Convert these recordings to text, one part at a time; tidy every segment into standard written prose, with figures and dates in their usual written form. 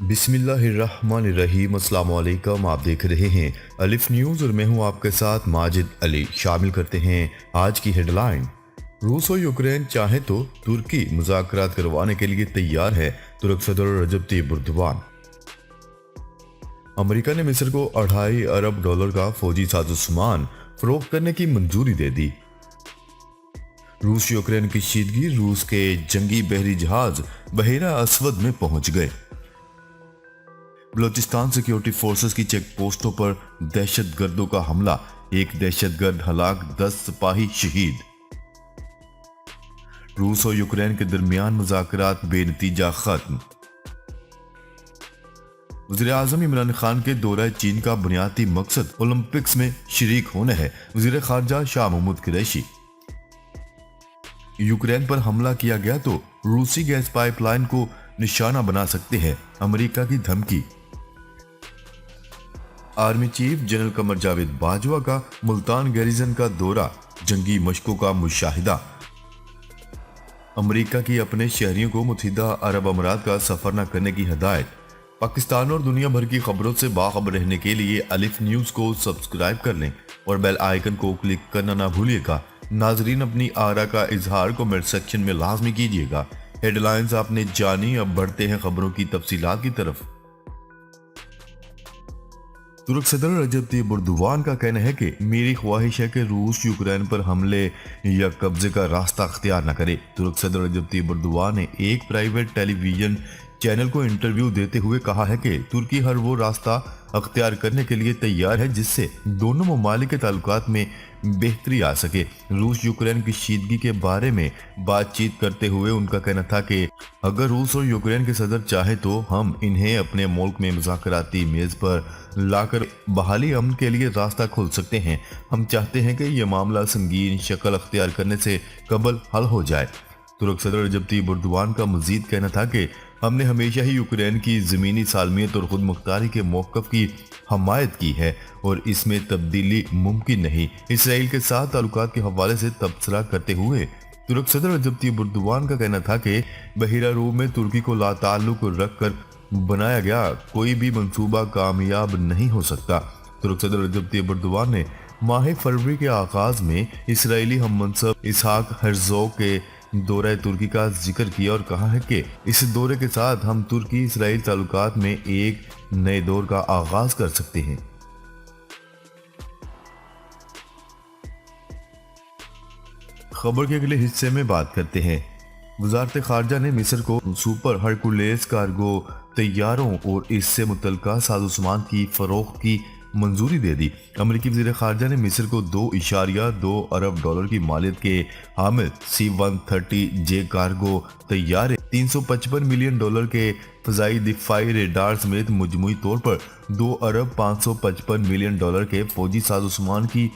बिस्मिल्लाहिर्रहमानिर्रहीम। अस्सलाम वालेकुम। आप देख रहे हैं अलिफ न्यूज़ और मैं हूं आपके साथ माजिद अली। शामिल करते हैं आज की हेडलाइन। रूस और यूक्रेन चाहे तो तुर्की मुज़ाकरात करवाने के लिए तैयार है, तुर्क सदर रजब तय्यिप एर्दोगान। अमेरिका ने मिस्र को $2.5 अरब का फौजी साजोसामान फरोख्त करने की मंजूरी दे दी। रूस यूक्रेन की शीदगी, रूस के जंगी बहरी जहाज बहेरा असवद में पहुंच गए। बलोचिस्तान सिक्योरिटी फोर्सेस की चेक पोस्टों पर दहशतगर्दों का हमला, एक दहशतगर्द हलाक, 10 सिपाही शहीद। रूस और यूक्रेन के दरमियान मुज़ाकरात बेनतीजा खत्म। वज़ीर आज़म इमरान खान के दौरा चीन का बुनियादी मकसद ओलंपिक्स में शरीक होना है, वज़ीर ख़ारजा शाह महमूद कुरैशी। यूक्रेन पर हमला किया गया तो रूसी गैस पाइपलाइन को निशाना बना सकते हैं, अमेरिका की धमकी। Army chief general Qamar Javed Bajwa का मुल्तान गैरिजन का दौरा, जंगी मशकों का मुशाहिदा। अमेरिका की अपने शहरियों को मुत्तहिदा अरब अमारात का सफर न करने की हदायत। पाकिस्तान और दुनिया भर की खबरों से बाखबर रहने के लिए अलिफ न्यूज़ को सब्सक्राइब कर लें और बेल आइकन को क्लिक करना ना भूलिएगा। नाजरीन, अपनी आरा का इजहार कमेंट सेक्शन में लाजमी कीजिएगा। हेडलाइंस आपने जानी, अब बढ़ते हैं खबरों की तफसीलात की तरफ। तुर्क सदर रजब तय्यिप एर्दोगान का कहना है कि मेरी ख्वाहिश है कि रूस यूक्रेन पर हमले या कब्जे का रास्ता अख्तियार न करे। तुर्क सदर रजब तय्यिप एर्दोगान ने एक प्राइवेट टेलीविजन चैनल को इंटरव्यू देते हुए कहा है कि तुर्की हर वो रास्ता अख्तियार करने के लिए तैयार है जिससे दोनों ममालिक के ताल्लुकात में बेहतरी आ सके। रूस यूक्रेन की शीदगी के बारे में बातचीत करते हुए उनका कहना था कि अगर रूस और यूक्रेन के सदर चाहे तो हम इन्हें अपने मुल्क में मुज़ाकराती मेज़ पर लाकर बहाली अमन के लिए रास्ता खोल सकते हैं। हम चाहते हैं कि यह मामला संगीन शक्ल अख्तियार करने से कबल हल हो जाए। तुर्क सदर रजब तय्यिप एर्दोगान का मजीद कहना था कि हमने हमेशा ही यूक्रेन की ज़मीनी सालमियत और खुद मुख्तारी के मौक़िफ़ की हमायत की है और इसमें तब्दीली मुमकिन नहीं। इसराइल के साथ ताल्लुकात के हवाले से तबसरा करते हुए तुर्क सदर रजब तय्यिप एर्दोगान का कहना था कि बहिरा रूम में तुर्की को लाताल्लुक रख कर बनाया गया कोई भी मंसूबा कामयाब नहीं हो सकता। तुर्क सदर रजब तय्यिप एर्दोगान ने माह फरवरी के आगाज में इसराइली हममनसब इसहाक हेर्ज़ोग के दौरे तुर्की का जिक्र किया और कहा है कि इस दौरे के साथ हम तुर्की इसराइल ताल्लुकात में एक नए दौर का आगाज कर सकते हैं। खबर के अगले हिस्से में बात करते हैं। वजारत खारजा ने मिस्र को सुपर हरकुलेस कार्गो तैयारों और इससे मुतल्लिका साजोसामान की फरोख्त की मंजूरी दे दी। अमेरिकी वज़ीर खारजा ने मिस्र को $2.2 अरब की मालियत के हामिल C-130J कार्गो तैयारे, $355 मिलियन के फ़ज़ाई दिफाई रेडार समेत मजमूई तौर पर $2.555 मिलियन के फौजी साजोसामान की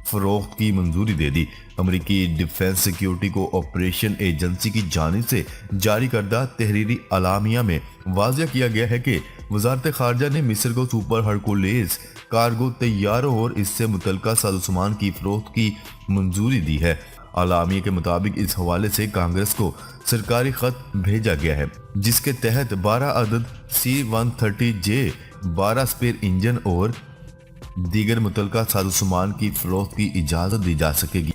फरोख्त की मंजूरी दे दी। अमेरिकी डिफेंस सिक्योरिटी को ऑपरेशन एजेंसी की जानिब से जारी करदा तहरीरी अलामिया में वाज़िया किया गया है कि वजारत खारजा ने मिस्र को सुपर हरकुलेस कार्गो तैयारों और इससे मुतल्लिका साजोसामान की फरोख्त की मंजूरी दी है। अलामिया के मुताबिक इस हवाले से कांग्रेस को सरकारी खत भेजा गया है जिसके तहत 12 अदद C-130J, 12 स्पेयर इंजन और दीगर मुतल्लिका साजोसामान की फरोख्त की इजाजत दी जा सकेगी।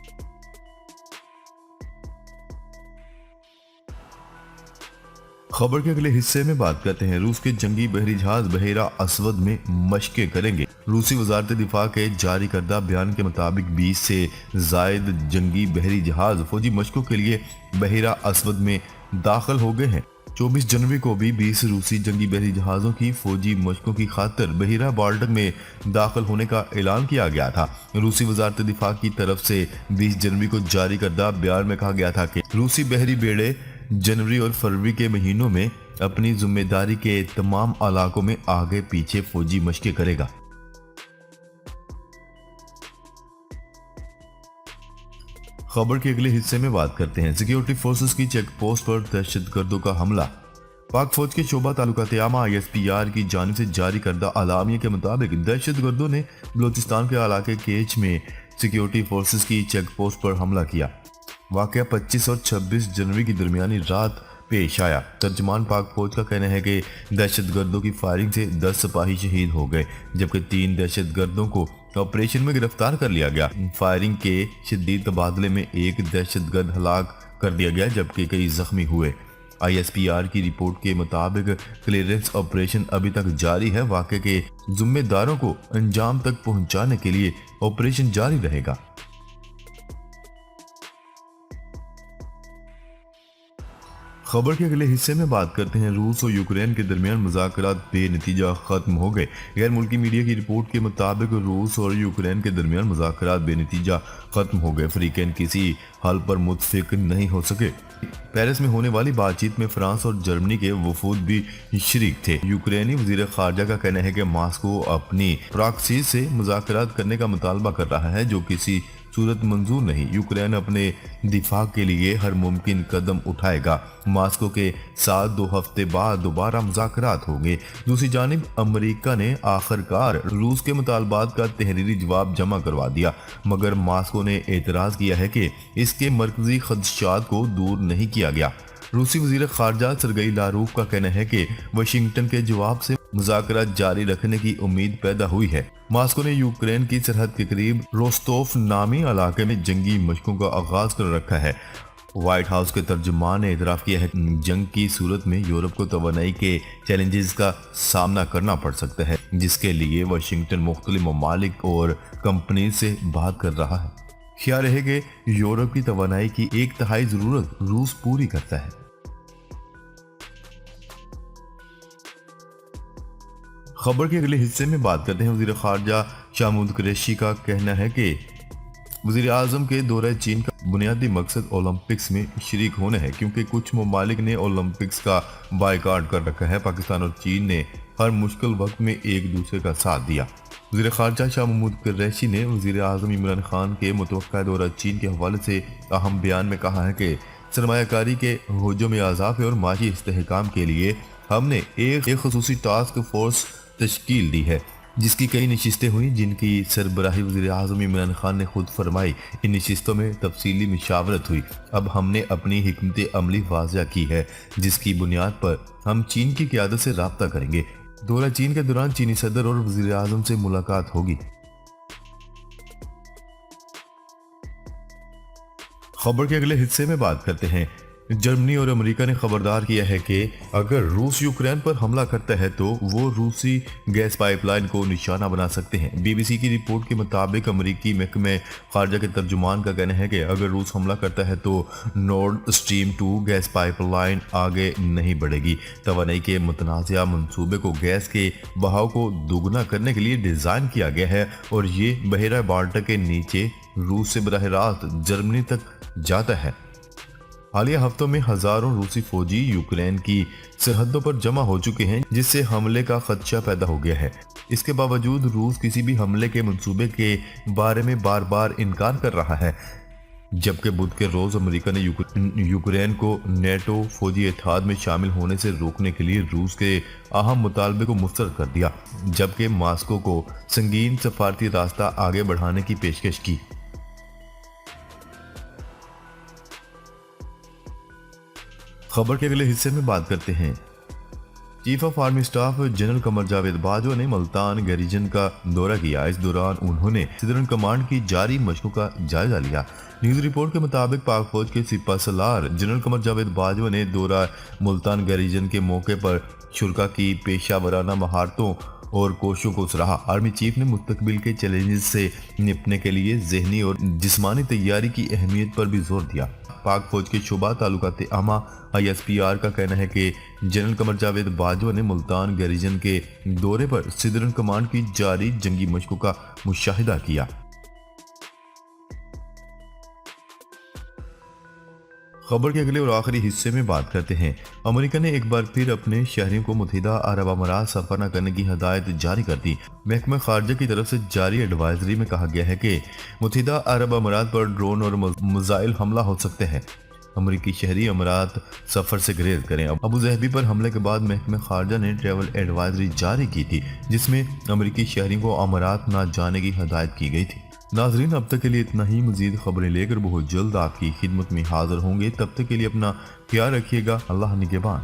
खबर के अगले हिस्से में बात करते हैं। रूस के जंगी बहरी जहाज बहेरा असवद में मशकें करेंगे। रूसी वजारत दिफा के जारी करदा बयान के मुताबिक 20 से जायद जंगी बहरी जहाज फौजी मशकों के लिए बहेरा असवद में दाखिल हो गए हैं। 24 जनवरी को भी 20 रूसी जंगी बहरी जहाज़ों की फौजी मशकों की खातिर बहेरा बाल्टिक में दाखिल होने का ऐलान किया गया था। रूसी वजारत दिफा की तरफ से 20 जनवरी को जारी करदा बयान में कहा गया था कि रूसी बहरी बेड़े जनवरी और फरवरी के महीनों में अपनी जिम्मेदारी के तमाम इलाकों में आगे पीछे फौजी मशकें करेगा। खबर के अगले हिस्से में बात करते हैं। सिक्योरिटी फोर्सेस की चेक पोस्ट पर दहशतगर्दों का हमला। पाक फौज के शोबा तालुकात आमा ISPR की जानिब से जारी करदा अलामिया के मुताबिक दहशतगर्दों ने बलोचिस्तान के इलाके केच में सिक्योरिटी फोर्सेस की चेक पोस्ट पर हमला किया। वाकया 25 और 26 जनवरी की दरमियानी रात पेश आया। तर्जमान पाक फौज का कहना है कि दहशत गर्दों की फायरिंग से 10 सिपाही शहीद हो गए, जबकि 3 दहशत गर्दों को ऑपरेशन में गिरफ्तार कर लिया गया। फायरिंग के शदीद तबादले में एक दहशत गर्द हलाक कर दिया गया, जबकि कई जख्मी हुए। ISPR की रिपोर्ट के मुताबिक क्लियरेंस ऑपरेशन अभी तक जारी है। वाक़े के जिम्मेदारों को अंजाम तक पहुंचाने के लिए ऑपरेशन जारी रहेगा। खबर के अगले हिस्से में बात करते हैं। रूस और यूक्रेन के दरमियान मुज़ाकरात बेनतीजा खत्म हो गए। गैर मुल्की मीडिया की रिपोर्ट के मुताबिक रूस और यूक्रेन के दरमियान मुज़ाकरात बेनतीजा खत्म हो गए। फ्रीकैन किसी हल पर मुत्फिक नहीं हो सके। पेरिस में होने वाली बातचीत में फ्रांस और जर्मनी के वफूद भी शरीक थे। यूक्रेनी वजीर खारजा का कहना है कि मॉस्को अपनी प्रॉक्सी से मुज़ाकरात करने का मुतालबा कर रहा है, जो किसी सूरत मंजूर नहीं। यूक्रेन अपने दिफा के लिए हर मुमकिन कदम उठाएगा। मॉस्को के साथ 2 हफ्ते बाद दोबारा मुज़ाकरात होंगे। दूसरी जानिब अमेरिका ने आखिरकार रूस के मुतालबात का तहरीरी जवाब जमा करवा दिया, मगर मॉस्को ने एतराज़ किया है कि इसके मरकजी खदशात को दूर नहीं किया गया। रूसी वजीर खारजा सरगई लारूफ का कहना है कि वाशिंगटन के जवाब से मुज़ाकरात जारी रखने की उम्मीद पैदा हुई है। मॉस्को ने यूक्रेन की सरहद के करीब रोस्तोफ नामी इलाके में जंगी मशकों का आगाज कर रखा है। व्हाइट हाउस के तर्जुमान ने इतराफ़ किया है कि जंग की सूरत में यूरोप को तवानाई के चैलेंजेस का सामना करना पड़ सकता है, जिसके लिए वाशिंगटन मुख्तलिफ ममालिक और कंपनी से बात कर रहा है। ख्याल है कि यूरोप की तवानाई की 1/3 जरूरत रूस पूरी करता है। खबर के अगले हिस्से में बात करते हैं। वज़ीर ख़ारजा शाह महमूद कुरैशी का कहना है कि वज़ीर आज़म के दौरे चीन का बुनियादी मकसद ओलंपिक्स में शरीक होना है, क्योंकि कुछ ममालिक ने ओलंपिक्स का बायकाट कर रखा है। पाकिस्तान और चीन ने हर मुश्किल वक्त में एक दूसरे का साथ दिया। वज़ीर ख़ारजा शाह महमूद कुरैशी ने वज़ीर आज़म इमरान खान के मुतवक्का दौरा चीन के हवाले से अहम बयान में कहा है कि सरमायाकारी के हजूम इज़ाफ़े और माशी इस्तेहकाम के लिए हमने एक ख़ुसूसी टास्क फोर्स तश्कील दी है, जिसकी कई नशिस्तें हुई, जिनकी सरबराही वज़ीर आज़म इमरान खान ने खुद फरमाई। इन नशिस्तों में तफसीली मशावरत हुई। अब हमने अपनी हिकमत अमली वाज़ा की है, जिसकी बुनियाद पर हम चीन की क़यादत से राब्ता करेंगे। दौरा चीन के दौरान चीनी सदर और वज़ीर आज़म से मुलाकात होगी। खबर के अगले हिस्से में बात करते हैं। जर्मनी और अमेरिका ने खबरदार किया है कि अगर रूस यूक्रेन पर हमला करता है तो वो रूसी गैस पाइपलाइन को निशाना बना सकते हैं। BBC की रिपोर्ट के मुताबिक अमेरिकी महकमे खारजा के तर्जुमान का कहना है कि अगर रूस हमला करता है तो नॉर्ड स्ट्रीम 2 गैस पाइपलाइन आगे नहीं बढ़ेगी। तवानाई के मुतनाज़ा मंसूबे को गैस के बहाव को दोगुना करने के लिए डिज़ाइन किया गया है और ये बहरा बाल्टिक के नीचे रूस से बराह रास्त जर्मनी तक जाता है। हालिया हफ्तों में हजारों रूसी फौजी यूक्रेन की सरहदों पर जमा हो चुके हैं, जिससे हमले का खदशा पैदा हो गया है। इसके बावजूद रूस किसी भी हमले के मंसूबे के बारे में बार बार इनकार कर रहा है, जबकि बुध के रोज अमेरिका ने यूक्रेन को नेटो फौजी इत्तेहाद में शामिल होने से रोकने के लिए रूस के अहम मुतालबे को मुस्तरद कर दिया, जबकि मॉस्को को संगीन सफारती रास्ता आगे बढ़ाने की पेशकश की। खबर के अगले हिस्से में बात करते हैं। Chief of army staff general Qamar Javed Bajwa ने मुल्तान गैरीजन का दौरा किया। इस दौरान उन्होंने सिदरन कमांड की जारी मशकों का जायजा लिया। न्यूज रिपोर्ट के मुताबिक पाक फौज के सिपा सलार जनरल कमर जावेद बाजवा ने दौरा मुल्तान गैरीजन के मौके पर शुरा की पेशा वराना महारतों और कोशिशों को सराहा। आर्मी चीफ ने मुस्तकबिल के चैलेंजेस से निपटने के लिए जहनी और जिस्मानी तैयारी की अहमियत पर भी जोर दिया। पाक फौज के शुबा ताल्लुकात आमा ISPR का कहना है कि जनरल कमर जावेद बाजवा ने मुल्तान गैरीजन के दौरे पर सिदरन कमांड की जारी जंगी मशकों का मुशाहिदा किया। खबर के अगले और आखिरी हिस्से में बात करते हैं। अमेरिका ने एक बार फिर अपने शहरियों को मुत्तहिदा अरब अमारात सफर न करने की हदायत जारी कर दी। महकमा खारजा की तरफ से जारी एडवाइजरी में कहा गया है कि मुत्तहिदा अरब अमारात पर ड्रोन और मिसाइल हमला हो सकते हैं। अमेरिकी शहरी अमारात सफर से गुरेज करें। अबू ज़हबी पर हमले के बाद महकमा खारजा ने ट्रैवल एडवाइजरी जारी की थी, जिसमें अमेरिकी शहरियों को अमारात न जाने की हदायत की गई थी। ناظرین اب تک کے لیے اتنا ہی، مزید خبریں لے کر بہت جلد آپ کی خدمت میں حاضر ہوں گے، تب تک کے لیے اپنا خیال رکھیے گا، اللہ نگہبان۔